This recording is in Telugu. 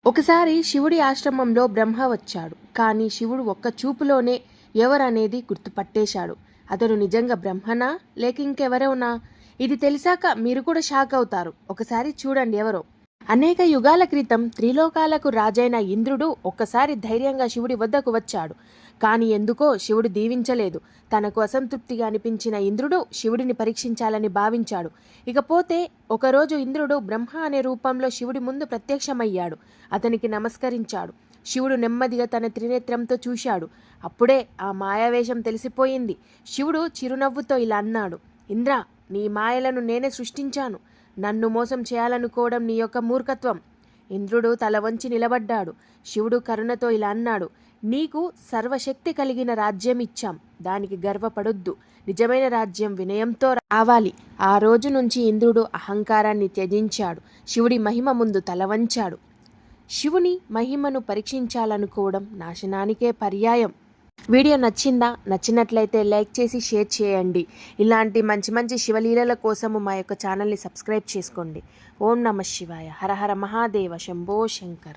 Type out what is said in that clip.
ఒకసారి శివుడి ఆశ్రమంలో బ్రహ్మ వచ్చాడు. కానీ శివుడు ఒక్క చూపులోనే ఎవరనేది గుర్తుపట్టేశాడు. అతను నిజంగా బ్రహ్మనా లేక ఇంకెవరోనా? ఇది తెలిసాక మీరు కూడా షాక్ అవుతారు. ఒకసారి చూడండి ఎవరో. అనేక యుగాల క్రితం త్రిలోకాలకు రాజైన ఇంద్రుడు ఒక్కసారి ధైర్యంగా శివుడి వద్దకు వచ్చాడు. కానీ ఎందుకో శివుడు దీవించలేదు. తనకు అసంతృప్తిగా అనిపించిన ఇంద్రుడు శివుడిని పరీక్షించాలని భావించాడు. ఇకపోతే ఒకరోజు ఇంద్రుడు బ్రహ్మ అనే రూపంలో శివుడి ముందు ప్రత్యక్షమయ్యాడు. అతనికి నమస్కరించాడు. శివుడు నెమ్మదిగా తన త్రినేత్రంతో చూశాడు. అప్పుడే ఆ మాయావేషం తెలిసిపోయింది. శివుడు చిరునవ్వుతో ఇలా అన్నాడు, ఇంద్ర, నీ మాయలను నేనే సృష్టించాను. నన్ను మోసం చేయాలనుకోవడం నీ యొక్క మూర్ఖత్వం. ఇంద్రుడు తల వంచి నిలబడ్డాడు. శివుడు కరుణతో ఇలా అన్నాడు, నీకు సర్వశక్తి కలిగిన రాజ్యం ఇచ్చాం, దానికి గర్వపడొద్దు. నిజమైన రాజ్యం వినయంతో రావాలి. ఆ రోజు నుంచి ఇంద్రుడు అహంకారాన్ని త్యజించాడు. శివుడి మహిమ ముందు తల వంచాడు. శివుని మహిమను పరీక్షించాలనుకోవడం నాశనానికే పర్యాయం. వీడియో నచ్చిందా? నచ్చినట్లయితే లైక్ చేసి షేర్ చేయండి. ఇలాంటి మంచి మంచి శివలీలల కోసము మా యొక్క ఛానల్ని సబ్స్క్రైబ్ చేసుకోండి. ఓం నమః శివాయ. హర హర మహాదేవ. శంభో శంకర.